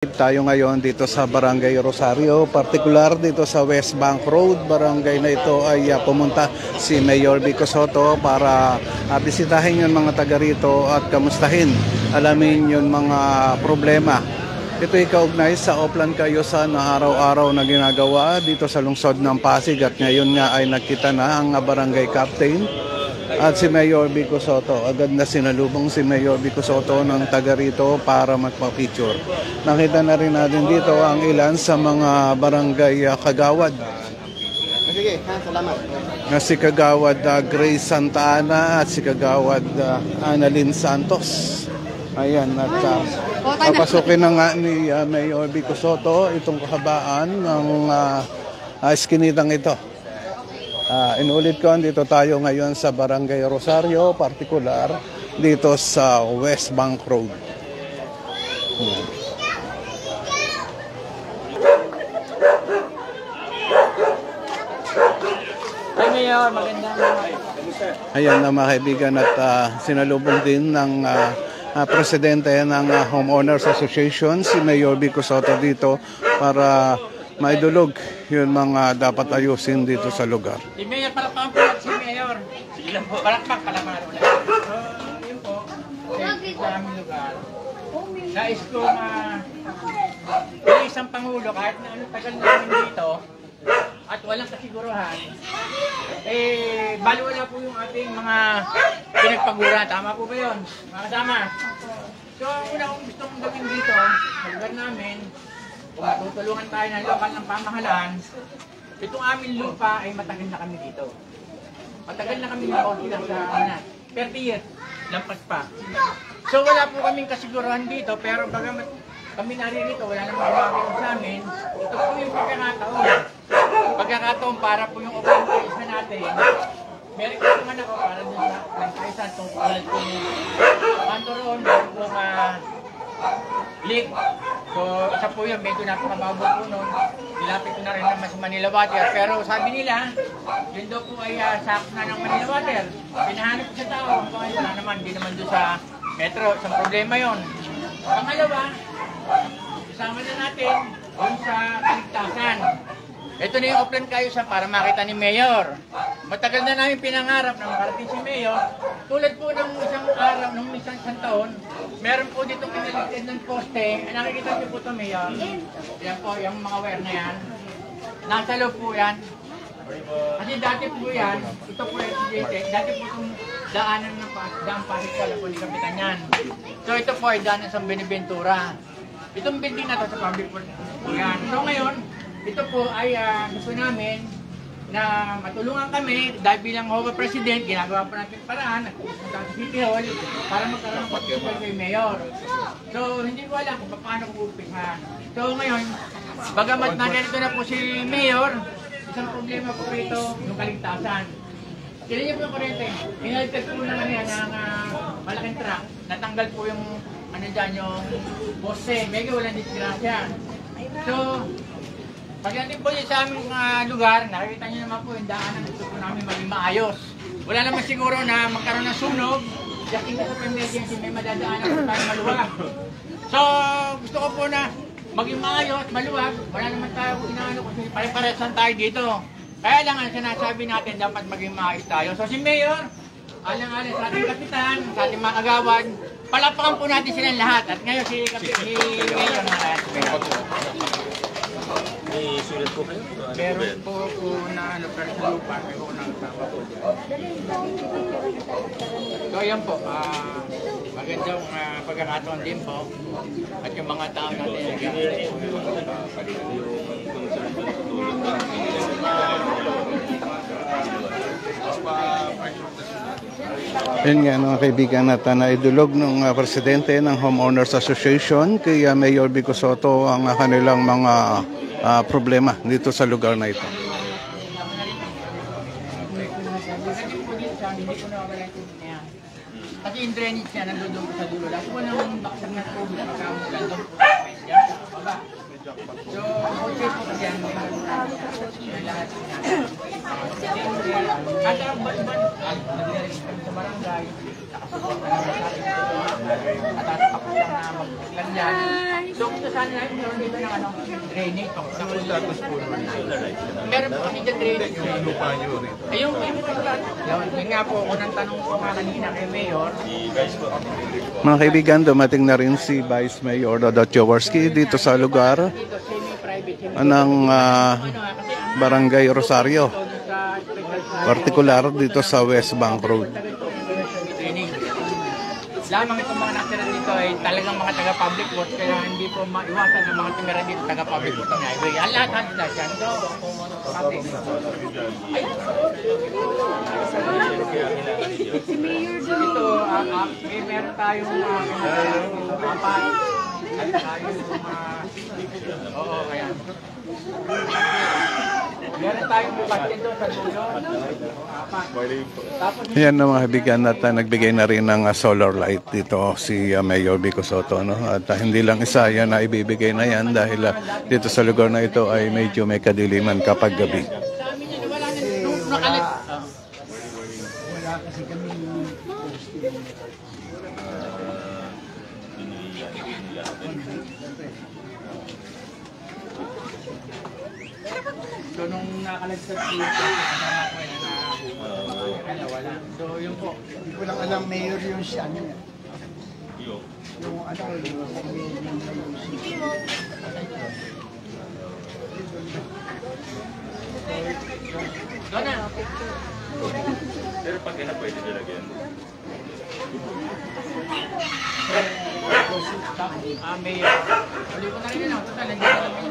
Tayo ngayon dito sa Barangay Rosario, partikular dito sa West Bank Road. Barangay na ito ay pumunta si Mayor Vico Sotto para bisitahin yung mga taga rito at kamustahin, alamin yung mga problema. Ito ay kaugnay sa Oplan Cayusan na araw-araw na ginagawa dito sa lungsod ng Pasig, at ngayon nga ay nakita na ang barangay captain at si Mayor Vico Sotto. Agad na sinalubong si Mayor Vico Sotto ng taga rito para magpa-picture. Nakita na rin natin dito ang ilan sa mga barangay kagawad. Sige, salamat. Si Kagawad Grace Santa Ana at si Kagawad Annalyn Santos. Ayan, at papasukin na nga ni Mayor Vico Sotto itong kahabaan ng iskinitang ito. Inulit ko, dito tayo ngayon sa Barangay Rosario, partikular dito sa West Bank Road. Hi Mayor, magandang Ayan na mga kaibigan, at sinalubong din ng presidente ng Homeowners Association, si Mayor Vico Sotto dito para maidulog yung mga dapat ayusin dito sa lugar. Si Mayor, palakpak po si Mayor. Sige lang po. Palakpak, kalamaro lang. So, yun po. Sa aming lugar. Nais ko isang Pangulo, kahit na anong tagal namin dito, at walang kasiguruhan, bali wala po yung ating mga pinagpaguran. Tama po ba yun, mga kasama? So, ang una kong gustong gawin dito, sa lugar namin, kung matutulungan tayo ng lokal ng pamahalaan, itong aming lupa ay matagal na kami dito. Matagal na kami dito, ilang sa 30 years, lampas pa. So wala po kaming kasiguruhan dito, pero bagamat kami naririto, wala namang gumagawin sa amin. Ito po yung pagkakataon para po yung open natin. Meron ko naman ako para dun sa langkaisan tungkol kung kanto roon, meron po leak. So, isa po yun, medyo napakababo po nun. Nilapit ko na rin naman sa Manila Water. Pero sabi nila, yun daw po ay sakop na ng Manila Water. Pinahanap ko sa tao. Wala naman, hindi naman doon sa metro. Isang problema yun. Pangalawa, isama na natin doon sa kaligtasan. Ito na yung Oplan Cayusan para makita ni Mayor. Matagal na namin pinangarap na makarating si Mayor. Tulad po ng isang araw, ng isang taon, meron po dito pinaligtad ng poste. Nakikita niyo po ito, Mayor. Yan po, yung mga wire na yan. Nasa loob po yan. Kasi dati po yan, ito po yung dati po itong daanan ng daang Pasig pala po ni Kapitan yan. So ito po ay daanan sa Beneventura. Itong building na ito sa public works po yan. So ngayon, ito po ay gusto namin na matulungan kami dahil bilang Hoga President, ginagawa po natin paraan, nagpupunta sa City Hall para magkaroon ng pagkakal kay Mayor. So, hindi ko alam kung paano ko uumpisahan. So, ngayon, bagamat nangyarito na po si Mayor, isang problema po rito, yung kaligtasan. Sila niyo po yung kuryente. Inaligtad po naman yan ng malaking truck. Natanggal po yung, dyan, yung poste. Medyo walang disgrasya. So, pagdating po sa aming lugar, nakikita nyo naman po yung daanan, gusto po namin maging maayos. Wala naman siguro na magkaroon ng sunog, just in case of emergency, may madadaanan po tayo maluwag. So, gusto ko po na maging maayos, maluwag, wala naman tayo inaano kasi pare-paresan tayo dito. Kaya lang ang sinasabi natin, dapat maging maayos tayo. So, si Mayor, alang-alang sa ating kapitan, sa ating mga agawad, palapakan po natin silang lahat. At ngayon, si Mayor na lahat. May sulit po kayo? Meron po na pero sa lupa, may po nang tama po dyan. So ayan po, magandang pagkakataon din po. At yung mga tao natin Yun nga mga kaibigan, at naidulog ng presidente ng Homeowners Association kay Mayor Vico Sotto ang kanilang mga problema dito sa lugar na ito. Kasi yung drainage niya, nandun po sa dulo. Lahat po nang baksak na po, nagkamulan doon po sa yan sa baba. So, okay po kasi yan, may lahat at ang batman, nag-direct kami sa barangay, nakasubukan naman sa ating at ako na magpaglan dyan. So, kung saan na meron dito ng ano, drainage. Meron po kami dyan drainage. Ayun, yun nga po, unang tanong ko nga kanina kay Mayor. Mga kaibigan, dumating na rin si Vice Mayor Dodot Jaworski dito sa lugar ng Barangay Rosario, partikular dito sa West Bank Road. Lamang itong mga natira dito ay talagang mga taga-public works, kaya hindi po maiwasan ang mga tumira dito taga-public works ng highway. Ang lahat na dyan. So, ito, may meron tayong apat. Oo, kaya. Meron tayong bukas dito sa dulo. Yan na mga kaibigan, at nagbigay na rin ng solar light dito si Mayor Vico Sotto, no? At hindi lang isa yan na ibibigay na yan dahil dito sa lugar na ito ay medyo may kadiliman kapag gabi. Wala kasi kami so, nung nakalagsak dito, kasama ko na wala. So, yun po. hindi ko lang alam mayor yung siya niya. Yung ano, Doon na. Pero pag ina pwede nilagyan. May uli ko na rin yun. Total, nandiyan na naman.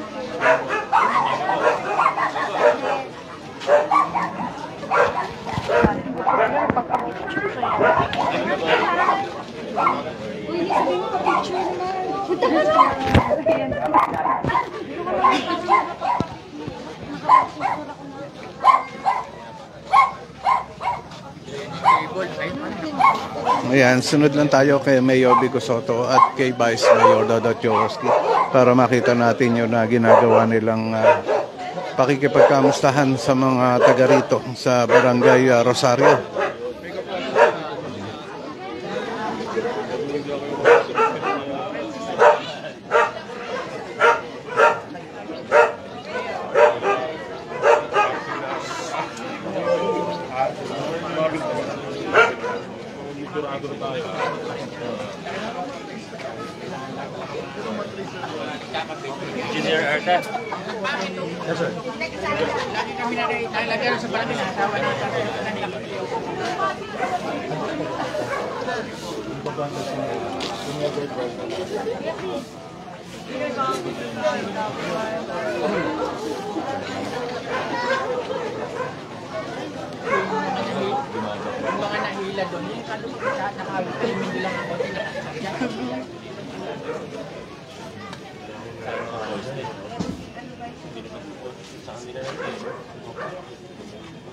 Uy, sabi mo ka-picture naman. Punta ka na! Ayan, sunod lang tayo kay Mayor Vico Sotto at kay Vice Mayor Dodot Jaworski para makita natin yung ginagawa nilang pakikipagkamustahan sa mga taga rito sa Barangay Rosario. Engineer Arta. Yes, sir. Lagi kami nalagyan sa barangay na asawa na yung mga nahila doon, yung kalupit sa nakawit ko, hindi lang ako tinakasakyan. Sa kanila ng paper.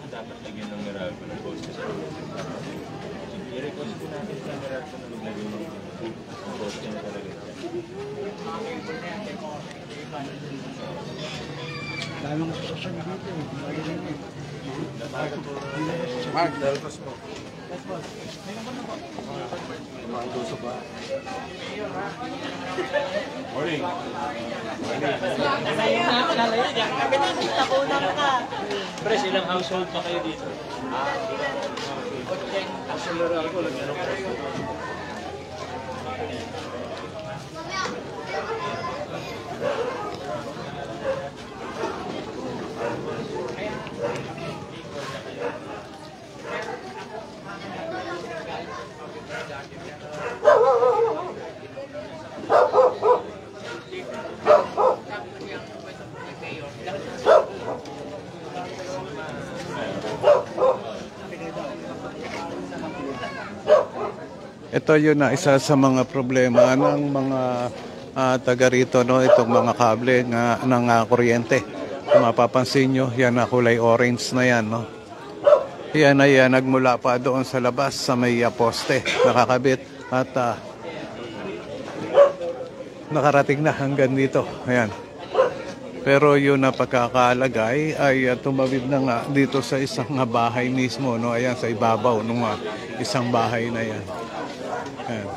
Dapat lagyan ng Meralco ng post sa i-request ko natin sa Meralco na maglagay ng post na talaga. daming sasasyon dito. Mark, dalpas mo. Morning. Pres, ilang household pa kayo dito? Acceleral ko, lagyan ako. Ito yun na isa sa mga problema ng mga taga rito, no? Itong mga kable ng kuryente. Kung mapapansin nyo, yan na kulay orange na yan, no? Yan ay nagmula pa doon sa labas sa may poste nakakabit at nakarating na hanggang dito. Ayan. Pero yun na pagkakalagay ay tumawid na nga dito sa isang bahay mismo, no? Ayan, sa ibabaw ng isang bahay na yan. Ayan.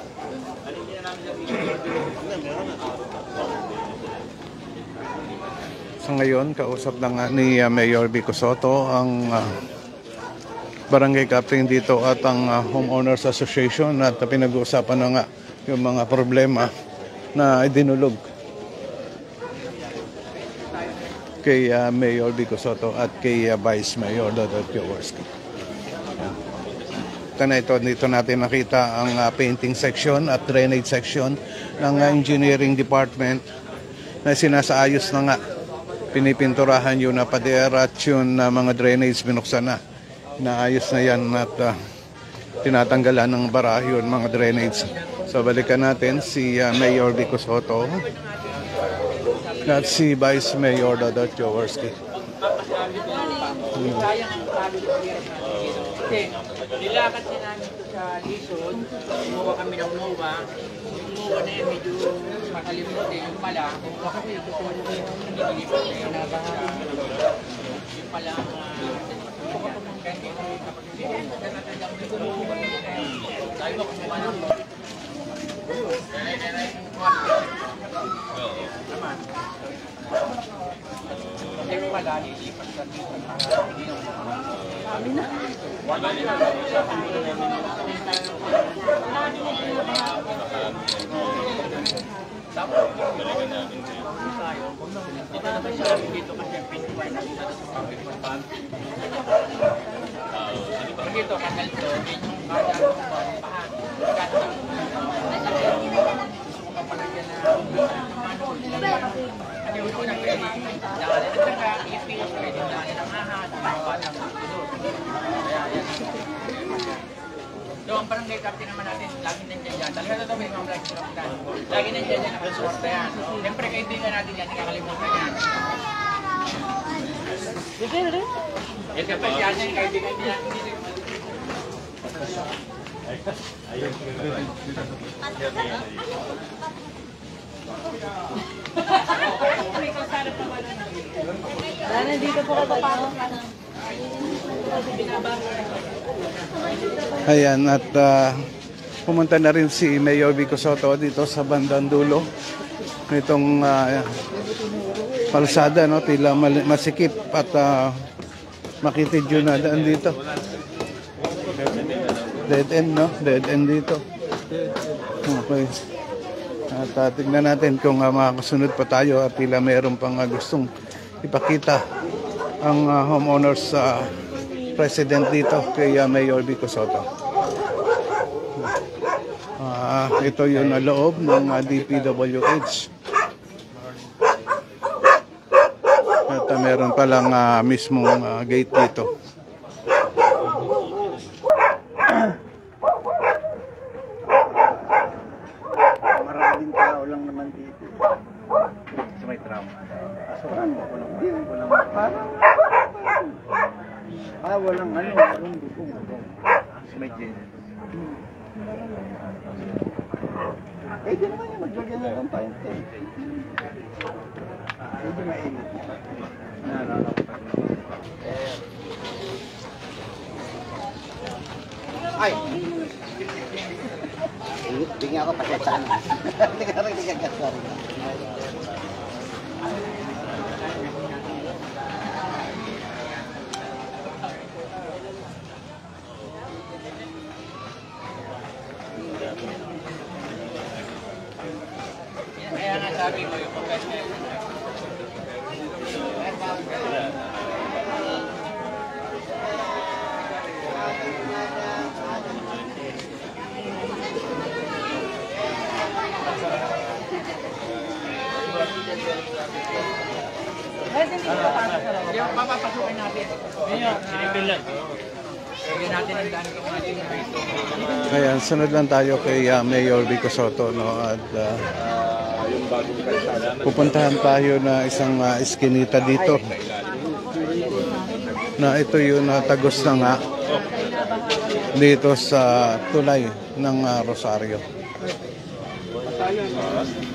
So ngayon, kausap na nga ni Mayor Vico Sotto ang barangay captain dito at ang Homeowners Association at pinag-uusapan na nga yung mga problema na idinulog kay Mayor Vico Sotto at kay Vice Mayor Dodot Jaworski. Dito natin nakita ang painting section at drainage section ng engineering department na sinasaayos na nga. Pinipinturahan yun na pader at yun na mga drainage binuksan na. Naayos na yan at tinatanggalan ng bara yun mga drainage. So balikan natin si Mayor Vico Sotto at si Vice Mayor Dodot Jaworski. Nilakad niya namin ito sa Lison, kumuha kami ng MOA. Yung MOA na yan, medyo makalimutin. Yung pala, kasi ito po yung nililipat na yung nabasa. Yung pala, tayo mo kumuha ng MOA. Naman. Kasi pala, lilipat sa Lison. Sabi na. Dito kanal to, din yung kada pahan. Ano ito na pwede? Dahil ito nga, i-finish pwede dahil ang ahas, mga so, ang barangay captain naman natin, lagi nandiyan dyan. Talaga ito may mga vlog kapitan. Lagi nandiyan dyan, nakasuporta yan. Siyempre, kaibigan natin yan, hindi kakalimutan yan. Ito pa siya yan, kaibigan niya. Dito po ka pa. Ayan, at pumunta na rin si Mayor Vico Sotto dito sa bandang dulo nitong palsada, no? Tila masikip at makitid yun na daan dito. Dead end, no? Dead end dito. Okay. At tignan natin kung makakasunod pa tayo at tila mayroon pang gustong ipakita ang homeowners president dito kay Mayor Vico Sotto. Ito yung loob ng DPWH. At meron palang mismong gate dito. Maraming tao lang naman dito. Sa may tram. Walang walang dukong. May gate. Pwede naman yung maglagyan na ng painte. Pwede mainit. Ay! Hindi nga ako pasensaan. Hindi ka rin nagkagasar. Kaya nga sabi ko yung professional. Yung papapasukin natin. Sinipil lang. Lagyan natin ang daan kung natin yung rito. Ayan, sunod lang tayo kay Mayor Vico Sotto, no? At pupuntahan tayo na isang eskinita dito. Na ito yung tagos na nga dito sa tulay ng Rosario.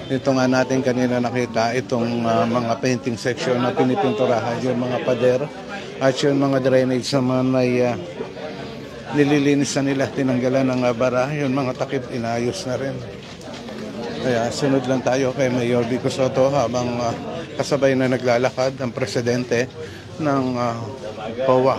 Ito nga natin kanina nakita itong mga painting section na pinipinturahan, yung mga pader at yung mga drainage naman ay nililinis na nila, tinanggalan ng bara, yung mga takip inayos na rin. Kaya sunod lang tayo kay Mayor Vico Soto habang kasabay na naglalakad ang presidente ng COA.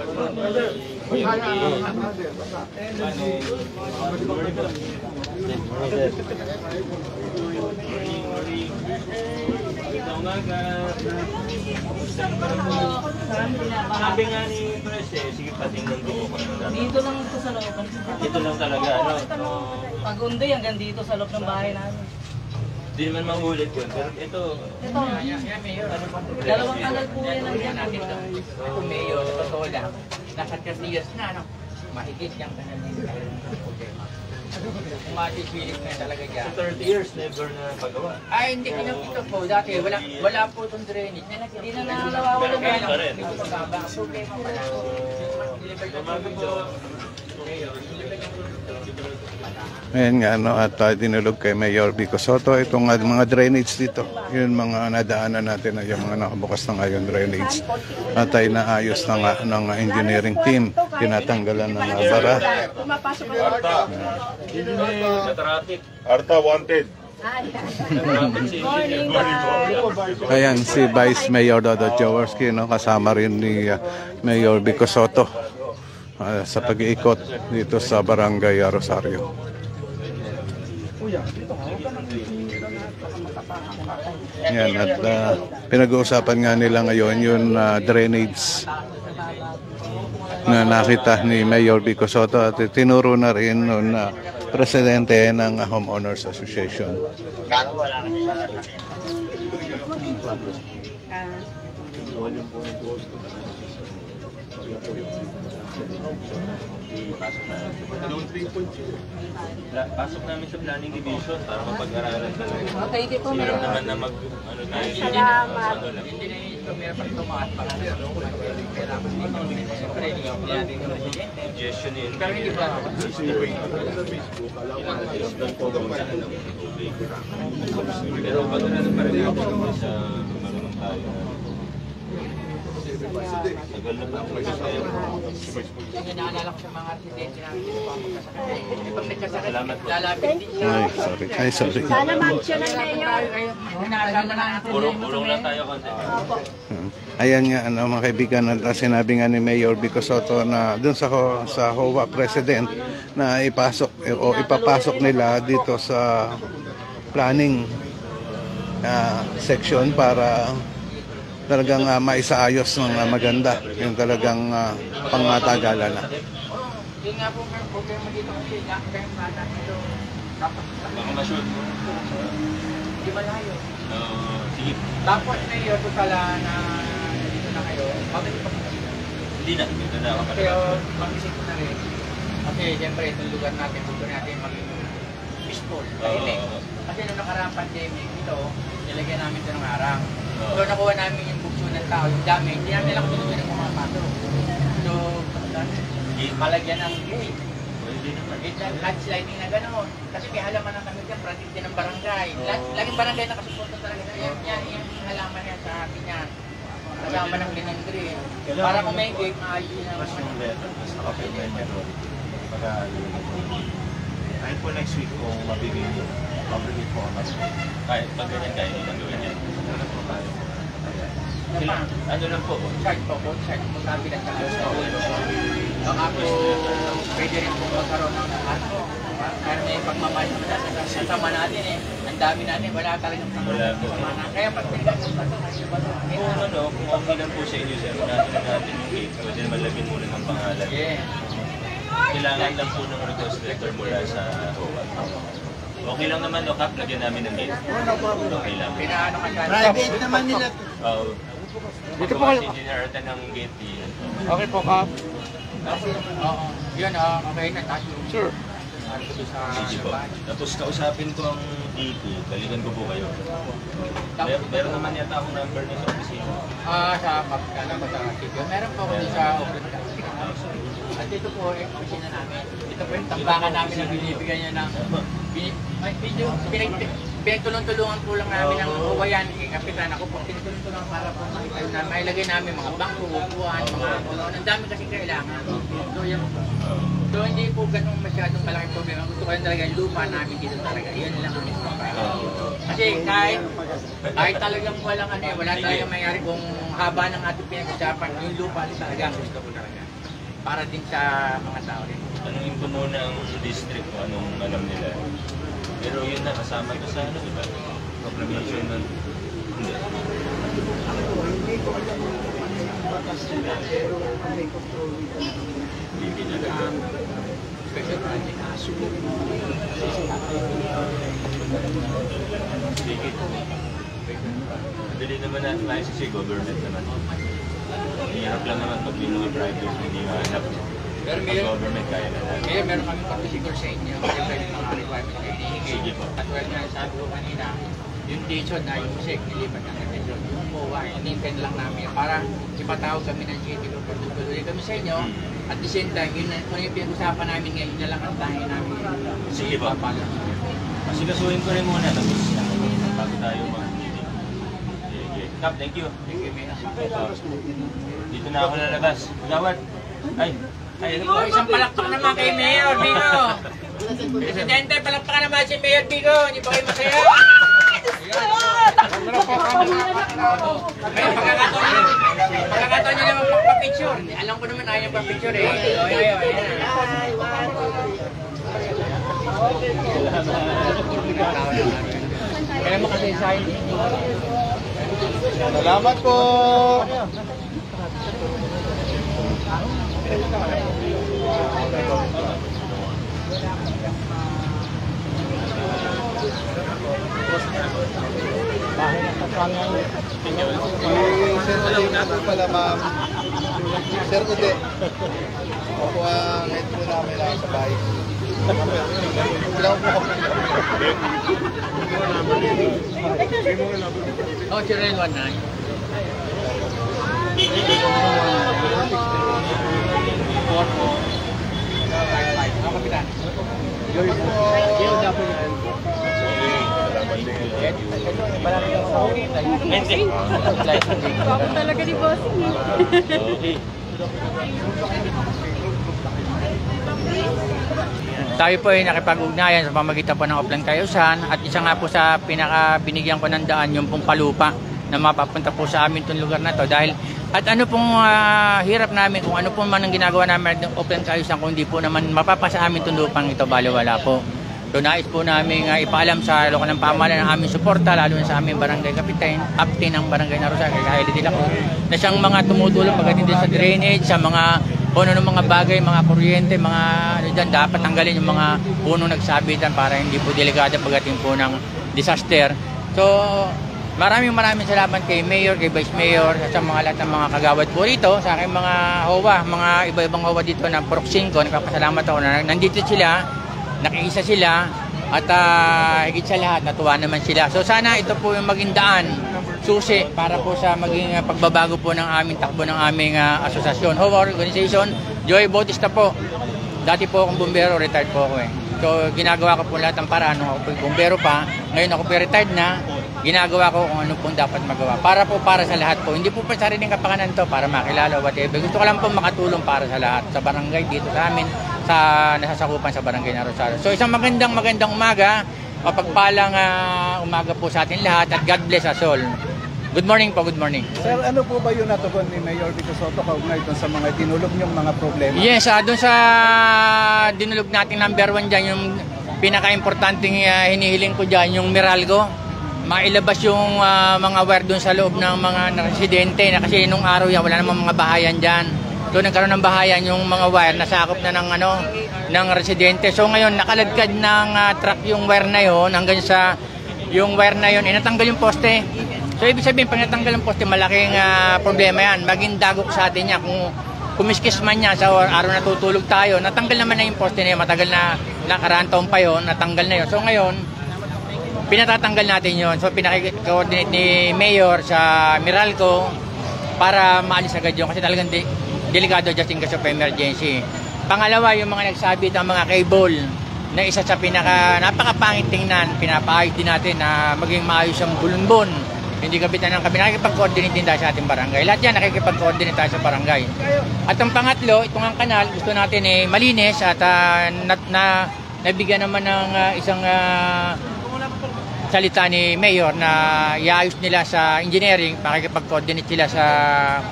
Sabi nga ni Prese, sige patingnan ko kung ano. Dito lang ito sa loob. Ito lang talaga, ano? Pag unday hanggang dito sa loob ng bahay namin. Hindi naman mahulit yun, pero ito, Ito, dalawang kanal po yan ang yan. Ito mayor, sa totoo lang, nasa 30 years na, no? Mahigit yung kanal nila. Kung matipilit na talaga dyan. 30 years never na pagawa. Ay, hindi kinapito po. Dati, wala po itong drainage. Hindi na nawawala Kaya na. lang, ito pagkaba. Ang problema pa na. Deliver na po. Ayan nga, no, at dinulog kay Mayor Vico Soto itong mga drainage dito. Yun mga nadaanan natin ay yung mga nakabukas na ngayon drainage. At ay naayos na nga ng engineering team. Tinatanggalan ng bara. Sa traffic. Arta wanted. Ayan si Vice Mayor Dodo Jaworski, no, kasama rin ni Mayor Vico Soto sa pag-iikot dito sa Barangay Rosario. Yan, at pinag-uusapan nga nila ngayon yung drainage na nakita ni Mayor Vico Soto at tinuro na rin noon na presidente ng Homeowners Association. Pasok namin sa planning division para mapag-aralan talaga. Okay, hindi po Meron meron. naman na mag, ano tayo, Salamat. ano lang. Hindi na ito, meron pang tumaas pa. Kailangan dito. Siyempre, hindi ako natin ng presidente. Suggestion yun. Pero hindi ba? Pero pag ano pa rin ako sa marunong tayo. Tagal na po tayo. Yung naalala ko sa mga residente namin dito pa magkasakit. Pag nagkasakit, Salamat po. lalapit din siya. Ay, sorry. Sana mag-action ng mayor. Hinasama na natin. Purong lang tayo konti. Ayan nga, ano, mga kaibigan, at sinabi nga ni Mayor Vico Soto na dun sa HOA President na ipasok o ipapasok nila dito sa planning section para talagang maisaayos ng maganda yung talagang pangmatagalan na. Yun nga po ang problema dito kasi kayong bata dito. Tapos, Baka ma-shoot. di malayo. Sige. Tapos na yun, pala na dito na kayo. Bakit pa Hindi na. Dito na ako pa. Pero mag-isip ko na rin. Kasi siyempre itong lugar natin, gusto natin maging peaceful, tahimik. Kasi nung nakaraang pandemic, ito, nilagyan namin ito ng harang. So nakuha namin yung bukso ng tao, yung dami, hindi namin lang tulungan ng mga pato. So, malagyan ng gate. Gate ng landsliding na gano'n. Kasi may halaman na kami dyan, project din ng barangay. Laging barangay nakasuporta talaga. Yan yung halaman niya sa akin yan. Kasama ng linandri. Para kung may gate, maayos din ang Kahit po next week kung mabigay nyo, mabigay po ang Kahit pag ganyan kaya hindi lang gawin yan. Ano lang po? Check po, check po sabi na sa baka po pwede rin po magkaroon ng ano. Kaya may pagmamahal naman sa kasama natin eh. Ang dami natin, wala talagang Wala po. Kaya pag pinigyan ng bato, kayo ba ito? Kung ano, kung okay lang po sa inyo, sir, natin yung gate. Pwede naman lagyan muna ng pangalan. Yeah. Kailangan lang po ng request letter mula sa HOA. Okay lang naman, no, Kap, lagyan namin ng gate. Okay lang. Pinaano ka dyan? Private naman nila. Dito po kayo. Engineer ng gate yan. Okay po, Kap. Oo. Yun, okay na. Sure. Sige po. Tapos kausapin ko ang DP, balikan ko po kayo. Meron naman yata akong number niya sa opisina. Sa Kapitana ko sa sitio. Meron po ako sa opisina. At ito po yung opisina namin. Ito po yung tambakan namin na binibigyan niya ng video. pinagtulong-tulungan po lang namin ng kawayan, kapitan ako po, pinagtulong-tulungan para po makita na mailagay namin mga bangko, upuan, mga ang dami kasi kailangan. So hindi po ganun masyadong malaking problema. Gusto ko talaga yung lupa namin dito talaga. Yun lang ang gusto ko. Kasi kahit talagang walang wala talagang mayayari kung haba ng ating pinag-usapan, yung lupa din talaga ang gusto ko talaga. Para din sa mga tao rin. Tanungin ko muna ang district kung anong alam nila. Pero yun na, kasama ko sa diba? Proclamation nun. Hindi. Hindi ko alam kung ano yung batas nila, pero may control nito. Hindi na. Special project. Sige. Madali naman natin tayo kasi government naman. Hirap lang naman pag may mga private hindi mahanap. Pero Government kaya na natin. meron kami particular sa inyo. Kasi pwede mga requirements na hinihingi. Sige po. At well nga, sabi ko kanina, yung Dizon na yung SEC, nilipat ng Dizon. Yung MOA, in-intend lang namin para ipatawag kami ng GT ko para tutuloy kami sa inyo. At the same time, yun kung yung pinag-usapan namin ngayon, na lang ang tayo namin. Sige po. Masigasuhin ko rin muna tapos bago tayo mag-meeting. Kap, thank you. Thank you, Mena. Dito na ako lalabas. Gawad. Ay, Oh, isang palakpak naman kay Mayor Bigo. Presidente, palakpakan naman si Mayor Bigo. Hindi ba kayo masaya? May pagkakataon nyo naman magpa-picture. Alam ko naman ayaw pa-picture eh. Ayaw. Kaya makasaysayin. Salamat po! Sir Ude na po pala, ma'am. Sir Ude. Ako ang head po namin lang sa bahay. Wala ko po. Oh, Chirel 19. Kapitan. Bago talaga ni Bossing eh. Tayo po ay nakipag-ugnayan sa pamagitan po ng Oplan Kayusan at isa nga po sa pinaka-binigyan ko ng daan yung pong palupa na mapapunta po sa amin itong lugar na to dahil at ano pong hirap namin kung ano po man ang ginagawa namin ng Oplan Kayusan kung hindi po naman mapapasa amin itong lupang ito baliwala po. So nais po namin ipaalam sa lokal ng pamahalaan ng aming suporta lalo na sa aming barangay kapitan, aptin ng barangay na Rosario, kay Haile Dila ko na siyang mga tumutulong pagdating din sa drainage, sa mga puno ng mga bagay, mga kuryente, mga ano dyan, dapat tanggalin yung mga puno nagsabitan para hindi po delikado pagdating po ng disaster. So maraming salamat kay Mayor, kay Vice Mayor, sa mga lahat ng mga kagawad po rito, sa aking mga HOA, mga iba-ibang HOA dito ng Purok 5, nagpapasalamat ako na nandito sila, nakiisa sila, at higit sa lahat, natuwa naman sila. So sana ito po yung maging daan, susi, para po sa maging pagbabago po ng aming takbo ng aming asosasyon. HOA Organization, Joy Bautista po. Dati po akong bumbero, retired po ako eh. So ginagawa ko po lahat ng paraan nung ako po bumbero pa. Ngayon ako po retired na, ginagawa ko kung ano pong dapat magawa. Para sa lahat po. Hindi po pa sariling kapakanan to para makilala whatever. Gusto ko lang po makatulong para sa lahat. Sa barangay dito sa amin, sa nasasakupan sa barangay na Rosario. So isang magandang umaga, mapagpalang umaga po sa atin lahat at God bless us all. Good morning po, good morning. Sir, ano po ba yung natugon ni Mayor Vico Soto kaugnay doon sa mga dinulog niyong mga problema? Yes, doon sa dinulog natin number 1 dyan, yung pinaka-importanting hinihiling ko dyan, yung Meralco. Mailabas yung mga wire doon sa loob ng mga residente na kasi nung araw yan, wala namang mga bahayan dyan. So nagkaroon ng bahayan yung mga wire, nasakop na ng residente. So ngayon, nakaladkad ng truck yung wire na yon hanggang sa yung wire na yon, inatanggal yung poste. So ibig sabihin, pag natanggal yung poste, malaking problema yan. Maging dagok sa atin niya. Kung kumiskis man niya sa araw na tutulog tayo, natanggal naman na yung poste na yun. Matagal na nakaraan taon pa yun, natanggal na yun. So ngayon, pinatatanggal natin yun. So pinaki-coordinate ni Mayor sa Meralco para maalis agad yun. Kasi talagang delikado just in case of emergency. Pangalawa, yung mga nagsabit ng mga cable na isa sa napakapangit tingnan, pinapaayos din natin na maging maayos ang bulunbon. Hindi kapitan ng kami, nakikipag-coordinate din tayo sa ating barangay. Lahat yan, nakikipag-coordinate tayo sa barangay. At ang pangatlo, itong ang kanal, gusto natin malinis at nabigyan naman ng isang salita ni Mayor na iayos nila sa engineering, makikipag-coordinate sila sa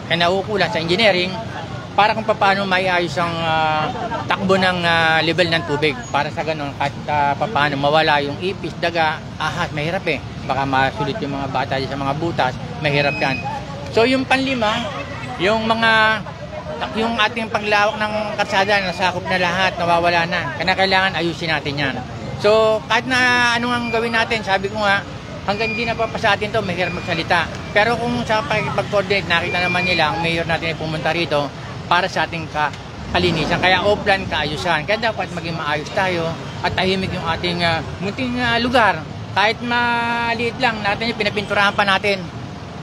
kinaukulan sa engineering para kung paano maiayos ang takbo ng level ng tubig. Para sa ganun, kahit paano mawala yung ipis, daga, ahas, mahirap baka masulit yung mga bata sa mga butas, mahirap yan. So yung panlima, yung ating paglawak ng kalsada, nasakop na lahat, nawawala na. Kailangan ayusin natin yan. So kahit na ano ang gawin natin, sabi ko nga, hanggang hindi napapasa atin to, mahirap magsalita. Pero kung sa pakikipag-coordinate, nakita naman nila, ang mayor natin ay pumunta rito para sa ating kalinisan. Kaya offline kaayusan. Kaya dapat maging maayos tayo at tahimik yung ating munting lugar. Kahit maliit lang, natin yung pinapinturahan pa natin.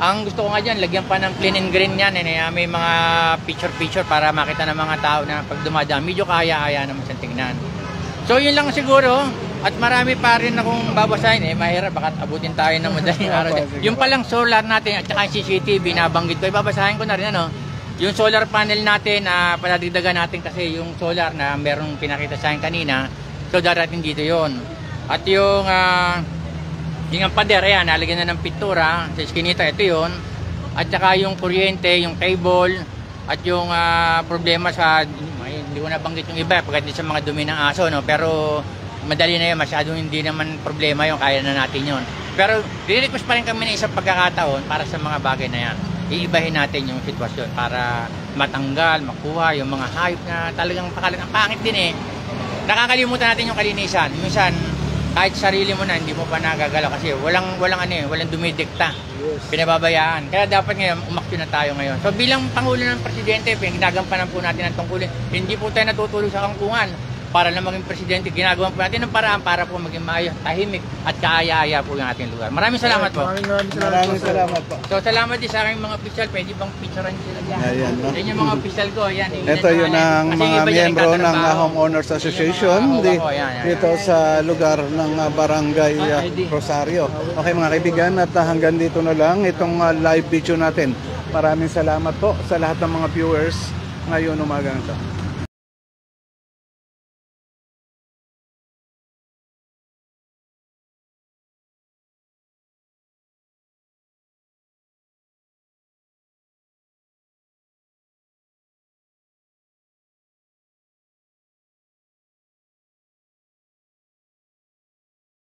Ang gusto ko nga dyan, lagyan pa ng clean and green yan. May mga picture para makita ng mga tao na pag dumadaan, medyo kaya-kaya naman siyang tingnan. So yun lang siguro. At marami pa rin akong babasahin. Mahirap, baka abutin tayo ng madaling araw. Yung palang solar natin at saka CCTV, nabanggit ko. Babasahin ko na rin yung solar panel natin, paladagdagan natin kasi yung solar na merong pinakita sa akin kanina. So darating dito yon. At yung pader, ayan, nalagyan na ng pintura sa iskinita, ito yon. At saka yung kuryente, yung cable, at yung problema sa, hindi ko nabanggit yung iba, pagdating sa mga dumi ng aso, no? Pero madali na yun, masyadong hindi naman problema yung kaya na natin yon. Pero re-request pa rin kami na isang pagkakataon para sa mga bagay na yan. Iibahin natin yung sitwasyon para matanggal, makuha yung mga hayop na talagang ang pangit din Nakakalimutan natin yung kalinisan. Minsan, kahit sarili mo na, hindi mo pa nagagalaw kasi walang dumidikta. Pinababayaan. Kaya dapat ngayon, umaksyon na tayo ngayon. So bilang Pangulo ng Presidente, ginagampanan po natin ang tungkulin. Hindi po tayo natutulog sa kangkungan. Para lang maging presidente, ginagawa po natin ng paraan para po maging maayos, tahimik at kaaya-aya po yung ating lugar. Maraming salamat po. Maraming salamat po. So salamat din sa aking mga official, pwede bang picturean sila dyan? Ayan, no? Yan yung mga official ko, yan. Ito yun ang mga miyembro ng Homeowners Association dito sa lugar ng Barangay Rosario. Okay mga kaibigan, at hanggang dito na lang itong live video natin. Maraming salamat po sa lahat ng mga viewers ngayon umagang ito.